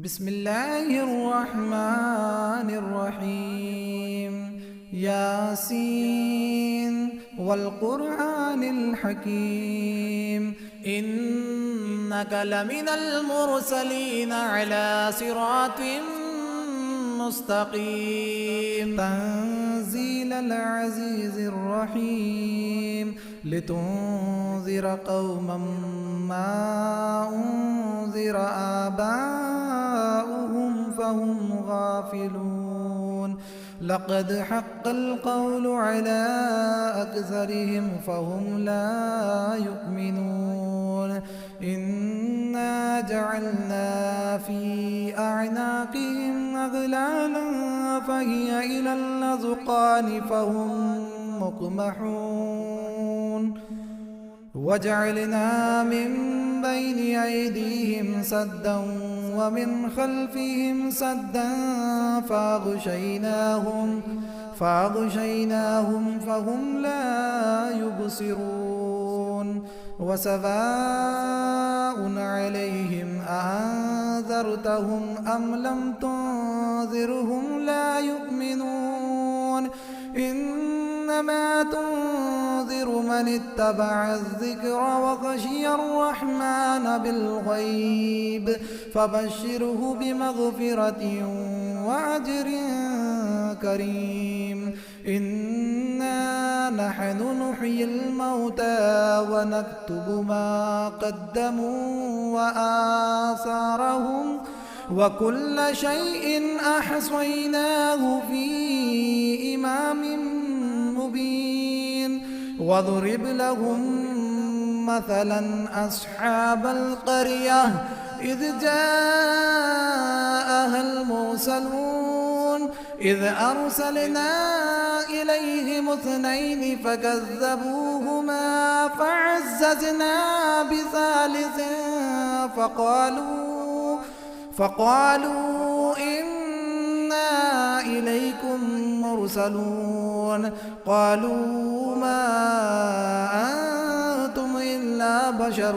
بسم الله الرحمن الرحيم. ياسين والقرآن الحكيم إنك لمن المرسلين على صراط مستقيم. تنزيل العزيز الرحيم لتنذر قوما ما أنذر آباؤهم فهم غافلون. لقد حق القول على أكثرهم فهم لا يؤمنون. إنا جعلنا في أعناقهم أغلالا فهي إلى الأذقان فهم مقمحون. وجعلنا من بين أيديهم سدا ومن خلفهم سدا فأغشيناهم فهم لا يبصرون. وسواء عليهم أأنذرتهم أم لم تنذرهم لا يؤمنون. إنما تنذر من اتبع الذكر وخشي الرحمن بالغيب فبشره بمغفرة وأجر كريم. إنا نحن نحيي الموتى ونكتب ما قدموا وآثارهم وكل شيء أحصيناه في إمام مبين. واضرب لهم مثلا أصحاب القرية إذ جاءها المرسلون إذ أرسلنا إليهم اثنين فكذبوهما فعززنا بثالث فقالوا إنا إليكم مرسلون. قالوا ما أنتم إلا بشر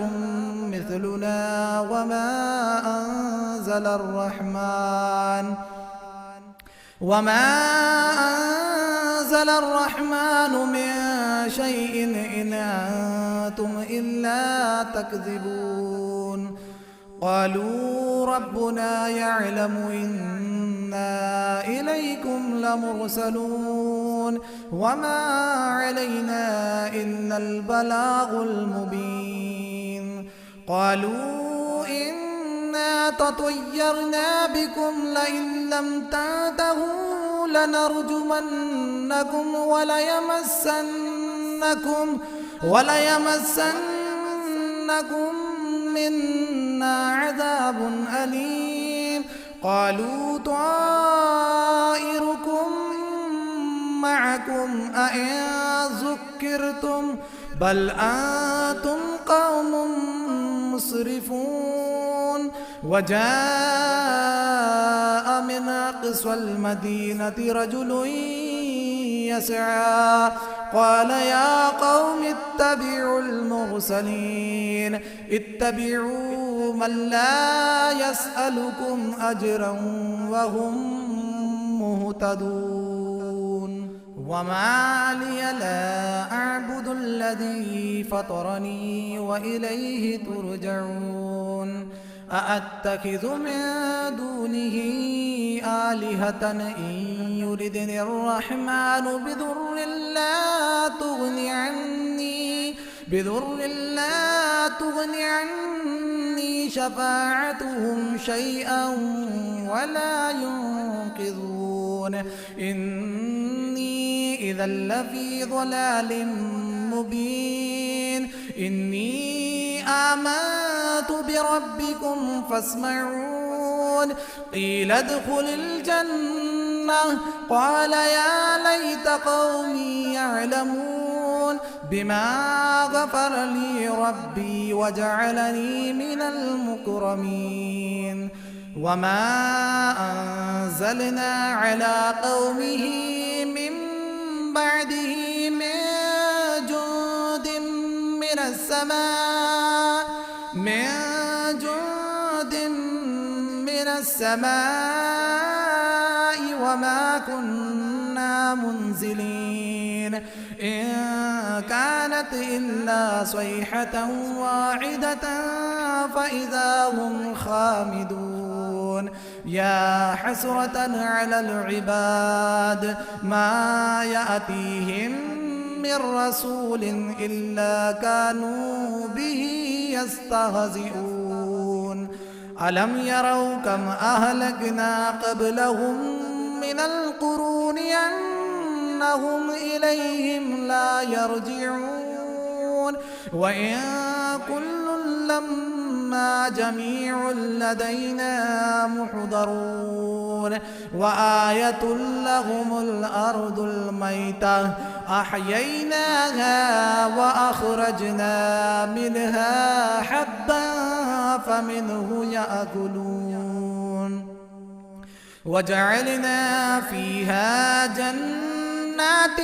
مثلنا وما أنزل الرحمن من شيء إن أنتم إلا تكذبون. قالوا ربنا يعلم إنا إليكم لمرسلون وما علينا إلا البلاغ المبين. قالوا إنا تطيرنا بكم لئن لم تنتهوا لنرجمنكم وليمسنكم منا عذاب أليم. قالوا طائركم معكم أئن ذكرتم بل أنتم قوم مسرفون. وجاء من أقصى المدينة رجل يسعى قال يا قوم اتبعوا المرسلين اتبعوا من لا يسألكم أجرا وهم مهتدون. وما لي لا أعبد الذي فطرني وإليه ترجعون. أأتخذ من دونه آلهة إن يردني الرحمن بضر لا تغني عني شفاعتهم شيئا ولا ينقذون. إني إذا لفي ضلال مبين. إني آمنت بربكم فاسمعون. قيل ادخل الجنة قال يا ليت قومي يعلمون بما غفر لي ربي وجعلني من المكرمين. وما أنزلنا على قومه من بعده من جند من السماء السماء وما كنا منزلين إن كانت إلا صيحة واحدة فإذا هم خامدون يا حسرة على العباد ما يأتيهم من رسول إلا كانوا به يستهزئون ألم يروا كم أهلكنا قبلهم من القرون أنهم إليهم لا يرجعون وإن كل لما جميع لدينا محضرون وآية لهم الأرض الميتة أحييناها وأخرجنا منها حبا فمنه يأكلون وجعلنا فيها جنات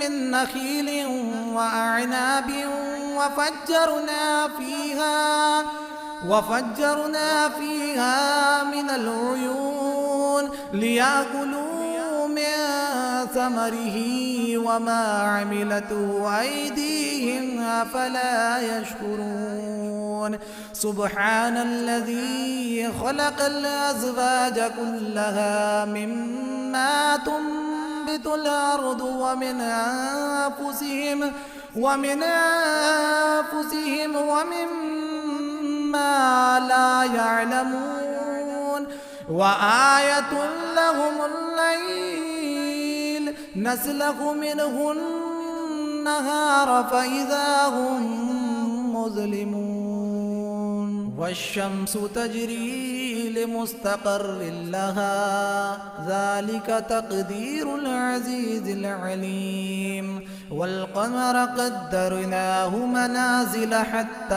من نخيل وأعناب وفجرنا فيها من العيون ليأكلوا من ثمره وما عملته أيديهم أفلا يشكرون سبحان الذي خلق الأزواج كلها مما تنبت الأرض ومن أنفسهم ومما لا يعلمون وآية لهم الليل نسلخ منه النهار فإذا هم مظلمون والشمس تجري لمستقر لها ذلك تقدير العزيز العليم والقمر قدرناه منازل حتى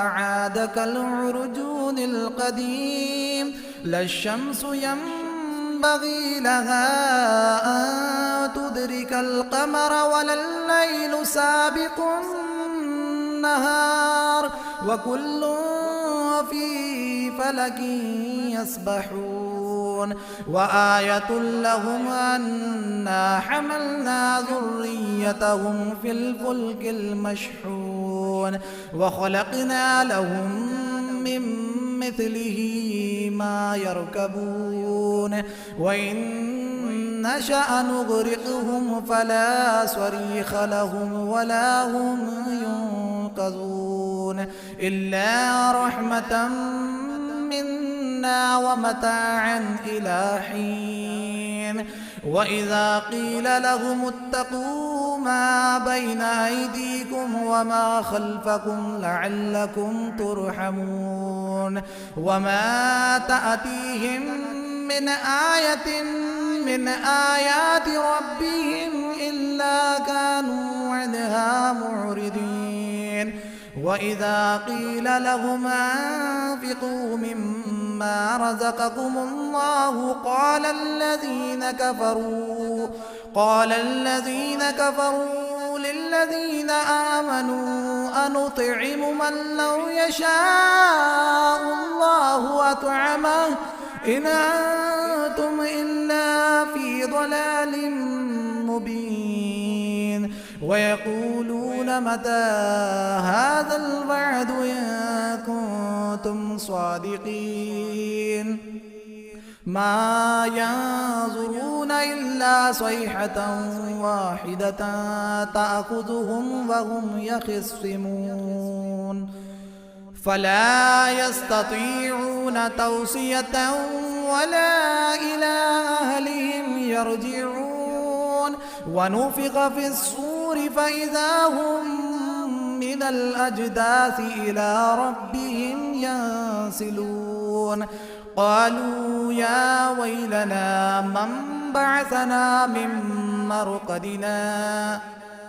عاد كالعرجون القديم لا الشمس ينبغي لها أن تدرك القمر ولا الليل سابق النهار وكل في فلك يسبحون وآية لهم أنا حملنا ذريتهم في الفلك المشحون وخلقنا لهم من مثله ما يركبون وإن نشأ نغرقهم فلا صريخ لهم ولا هم ينقذون إلا رحمة منا ومتاعا إلى حين وإذا قيل لهم اتقوا ما بين أيديكم وما خلفكم لعلكم ترحمون وما تأتيهم من آية من آيات ربهم إلا كانوا عنها معرضين وإذا قيل لهم أنفقوا مما رزقكم الله قال الذين كفروا للذين آمنوا أنطعم من لو يشاء الله أطعمه إن أنتم إلا في ضلال مبين ويقولون متى هذا الوعد إن كنتم صادقين ما ينظرون إلا صيحة واحدة تأخذهم وهم يخصمون فلا يستطيعون توصية ولا إلى أهلهم يرجعون ونفخ في الصور فإذا هم من الأجداث إلى ربهم ينسلون قالوا يا ويلنا من بعثنا من مرقدنا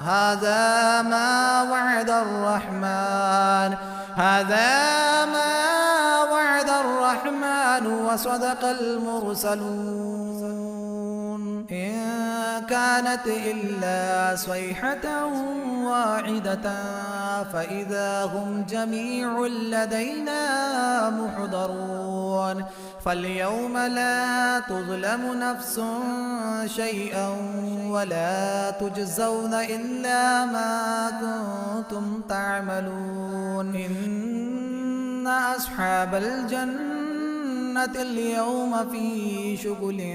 هذا ما وعد الرحمن وصدق المرسلون إن كانت إلا صيحة واحدة فإذا هم جميع لدينا محضرون فاليوم لا تظلم نفس شيئا ولا تجزون إلا ما كنتم تعملون إن أصحاب الجنة اليوم في شغل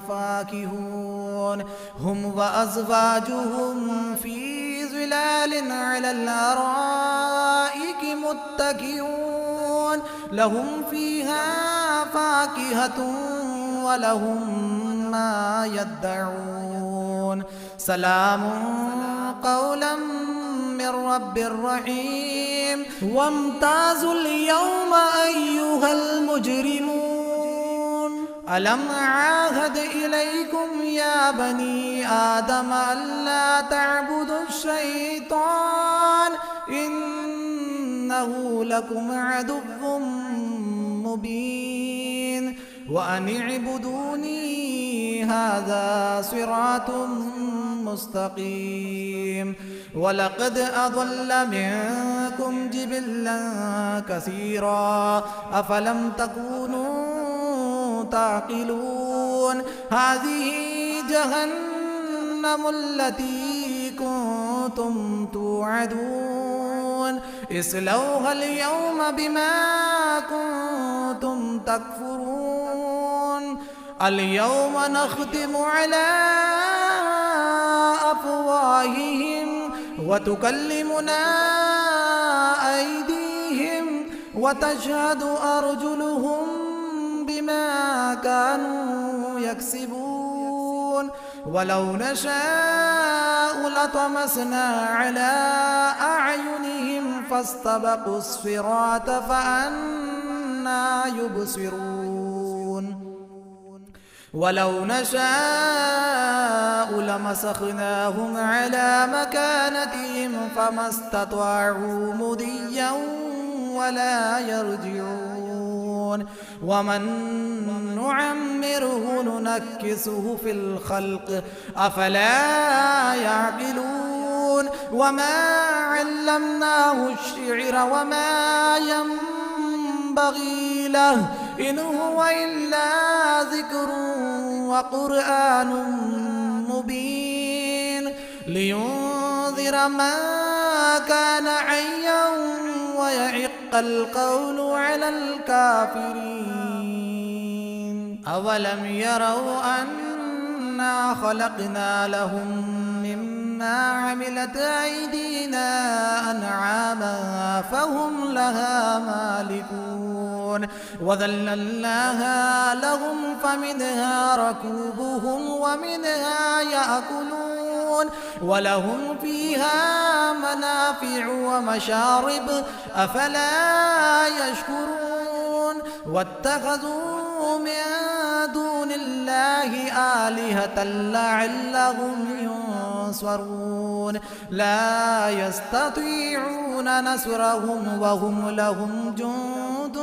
فاكهون هم وأزواجهم في ظلال على الأرائك متكئون لهم فيها فاكهة ولهم ما يدعون سلام قولا من رب رحيم وامتازوا اليوم أيها المجرمون ألم عاهد إليكم يا بني آدم ألا تعبدوا الشيطان إنه لكم عدو مبين وأن اعبدوني هذا صراط مستقيم ولقد أضل منكم جبلا كثيرا أفلم تكونوا تعقلون هذه جهنم التي كنتم توعدون اصلوها اليوم بما كنتم تكفرون اليوم نختم على أفواههم وتكلمنا أيديهم وتشهد أرجلهم بما كانوا يكسبون ولو نشاء لطمسنا على أعينهم فاستبقوا الصراط فأنى يبصرون ولو نشاء لمسخناهم على مكانتهم فما استطاعوا مضيا ولا يرجعون ومن نعمره ننكسه في الخلق أفلا يعقلون وما علمناه الشعر وما ينبغي له إن هو إلا ذكر وقرآن مبين لينذر من كان حيا ويحق القول على الكافرين أولم يروا أنا خلقنا لهم مما عملت أيدينا أنعاما فهم لها مالكون وذللناها لهم فمنها ركوبهم ومنها يأكلون ولهم فيها منافع ومشارب أفلا يشكرون واتخذوا من دون الله آلهة لعلهم ينصرون لا يستطيعون نصرهم وهم لهم جند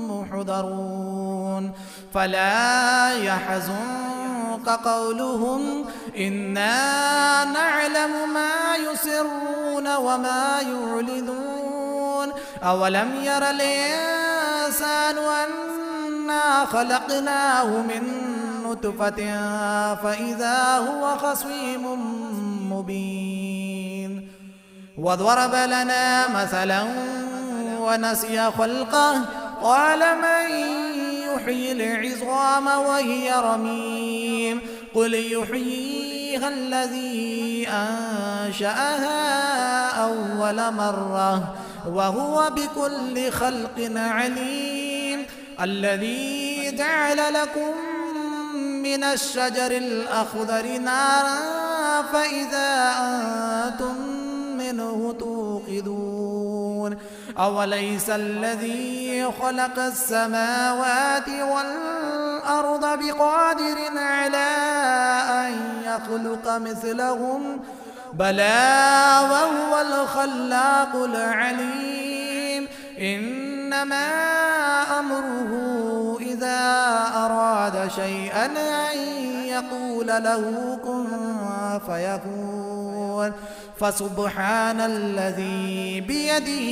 محضرون فلا يحزنك قولهم إنا نعلم ما يسرون وما يعلنون أولم ير الإنسان أنا خلقناه من نطفة فإذا هو خصيم مبين وضرب لنا مثلا ونسي خلقه قال من يحيي العظام وهي رميم قل يحييها الذي أنشأها أول مرة وهو بكل خلق عليم الذي جعل لكم من الشجر الأخضر نارا فإذا أنتم منه توقدون أوليس الذي خلق السماوات والأرض بقادر على أن يخلق مثلهم بلى وهو الخلاق العليم إنما أمره إذا أراد شيئا أن يقول له كن فيكون. فسبحان الذي بيده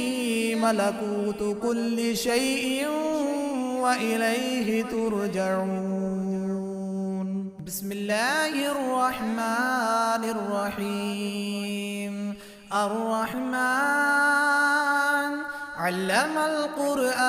ملكوت كل شيء وإليه ترجعون. بسم الله الرحمن الرحيم. الرحمن علم القرآن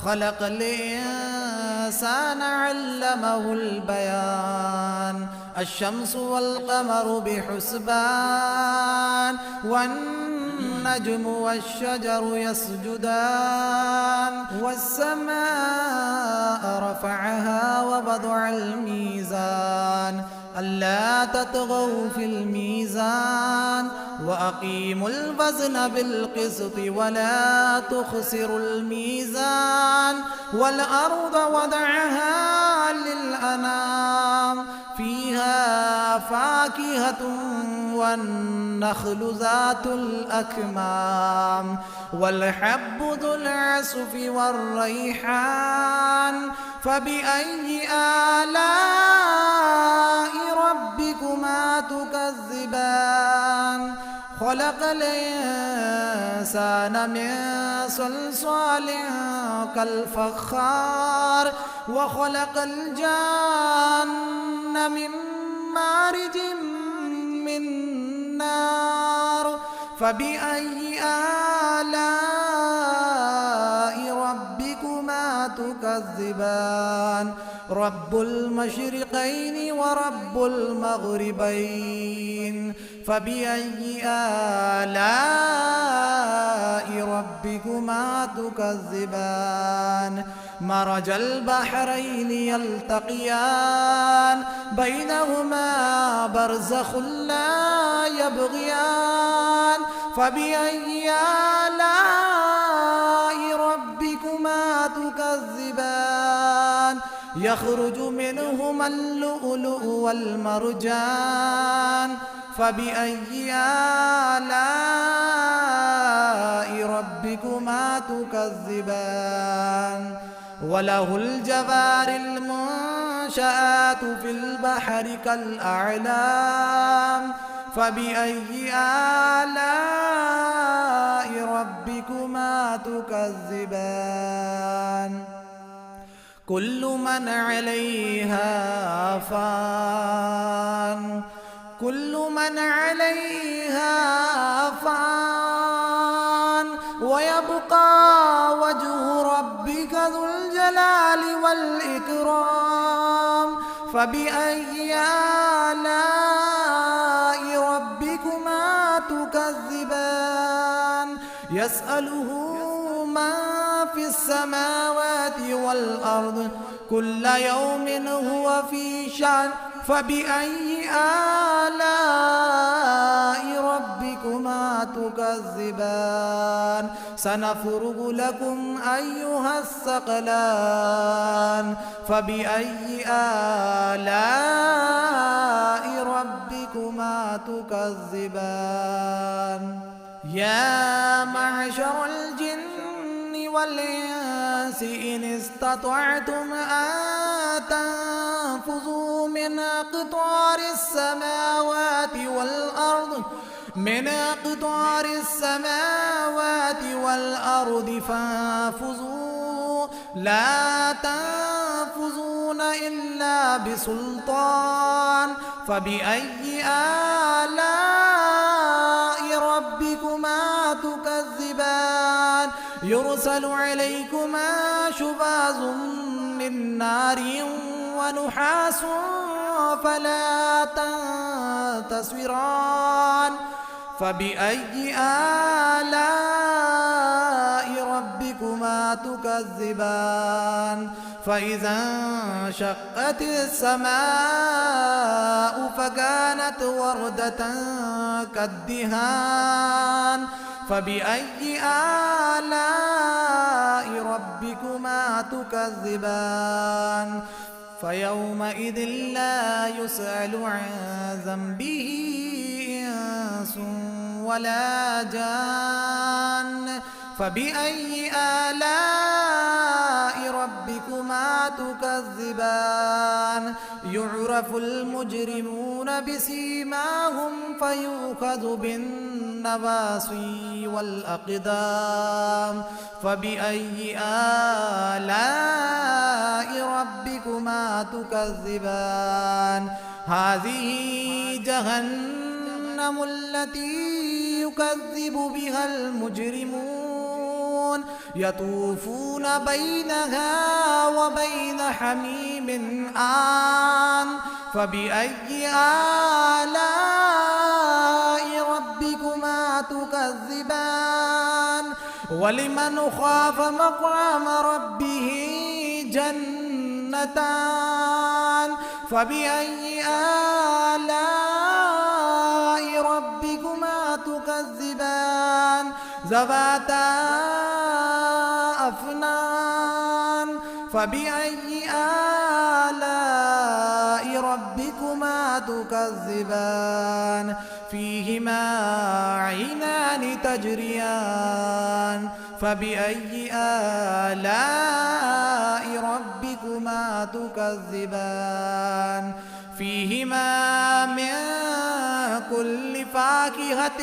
خلق الإنسان علمه البيان. الشمس والقمر بحسبان والنجم والشجر يسجدان. والسماء رفعها ووضع الميزان ألا تطغوا في الميزان وأقيموا الوزن بالقسط ولا تخسروا الميزان. والأرض وضعها للأنام فيها فاكهة والنخل ذات الأكمام والحب ذو العصف والريحان. فبأي آلاء ربكما تكذبان؟ خلق الإنسان من صلصال كالفخار وخلق الجان من مارج من نار. فبأي آلاء ربكما تكذبان؟ رب المشرقين ورب المغربين. فبأي آلاء ربكما تكذبان؟ مرج البحرين يلتقيان بينهما برزخ لا يبغيان. فبأي آلاء ربكما تكذبان؟ يخرج منهما اللؤلؤ والمرجان. فبأي آلاء ربكما تكذبان؟ وله الجوار المنشآت في البحر كالأعلام. فبأي آلاء ربكما تكذبان؟ كل من عليها فان. كل من عليها فان ويبقى وجه ربك ذو الجلال والإكرام. فبأي آلاء ربكما تكذبان؟ يسأله من في السماوات والأرض كل يوم هو في شأن. فبأي آلاء ربكما تكذبان؟ سنفرغ لكم أيها الثقلان. فبأي آلاء ربكما تكذبان؟ يا معشر الجن والإنس إن استطعتم أن تنفذوا من أقطار السماوات والأرض فانفذوا لا تنفذون إلا بسلطان. فبأي آلاء ربكما تكذبان؟ يرسل عليكما شواظ من نار ونحاس فلا تنتصران. فبأي آلاء ربكما تكذبان؟ فإذا انشقت السماء فكانت وردة كالدهان. فبأي آلاء ربكما تكذبان؟ فيومئذ لا يسأل عن ذنبه إنس ولا جان. فبأي آلاء ربكما تكذبان يعرف المجرمون بسيماهم فيؤخذ بالنواصي والأقدام فبأي آلاء ربكما تكذبان هذه جهنم التي يكذب بها المجرمون يطوفون بينها وبين حميم آن فبأي آلاء ربكما تكذبان ولمن خاف مقام ربه جنتان فبأي آلاء ربكما تكذبان ذواتا أفنان فبأي آلاء ربكما تكذبان فيهما عينان تجريان فبأي آلاء ربكما تكذبان فيهما من كل فاكهة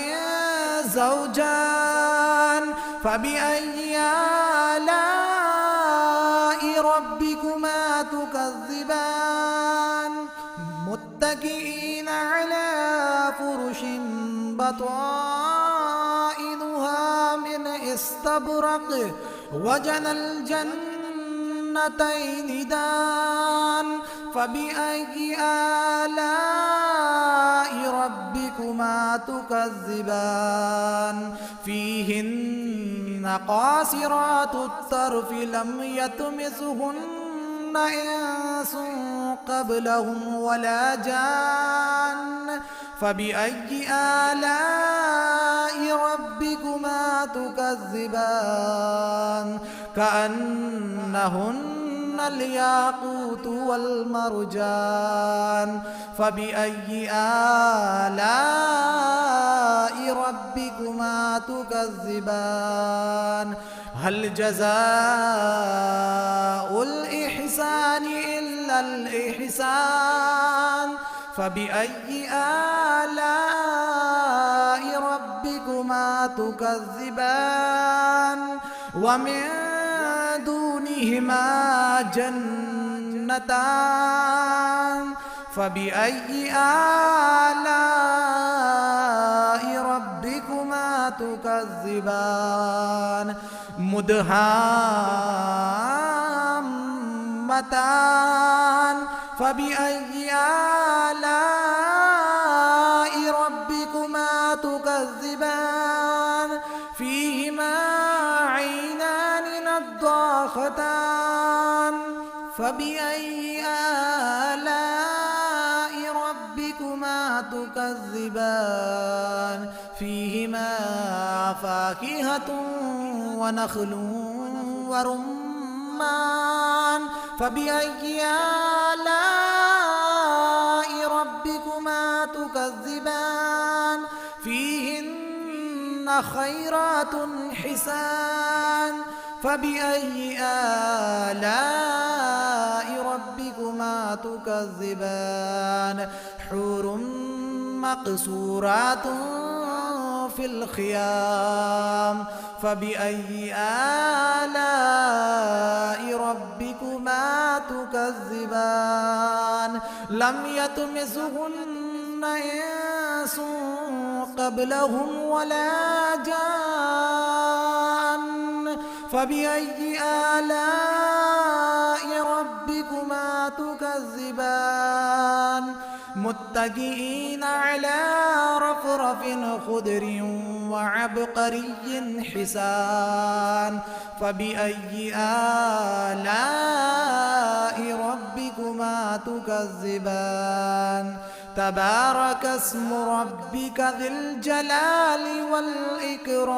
زوجان فبأي آلاء ربكما تكذبان متكئين على فرش بطائنها من استبرق وجنى الجنتين دان فبأي آلاء ربكما تكذبان فيهن قاصرات الطرف لم يطمثهن إنس قبلهم ولا جان فبأي آلاء ربكما تكذبان كأنهن الياقوت والمرجان فبأي آلاء ربكما تكذبان هل جزاء الإحسان إلا الإحسان فبأي آلاء ربكما تكذبان ومن دونهما جنتان فبأي آلاء ربكما تكذبان مدهامتان فبأي آلاء ربكما تكذبان فيهما عينان نضاختان فبأي آلاء ربكما تكذبان فيهما فاكهة ونخل ورمان فبأي آلاء ربكما تكذبان فيهن خيرات حسان فبأي آلاء ربكما تكذبان حور مقصورات في الخيام فبأي آلاء ربكما تكذبان لم يطمثهن إنس قبلهم ولا جان فبأي آلاء ربكما تكذبان متكئين على رفرف خضر وعبقري حسان فبأي آلاء ربكما تكذبان تبارك اسم ربك ذي الجلال والإكرام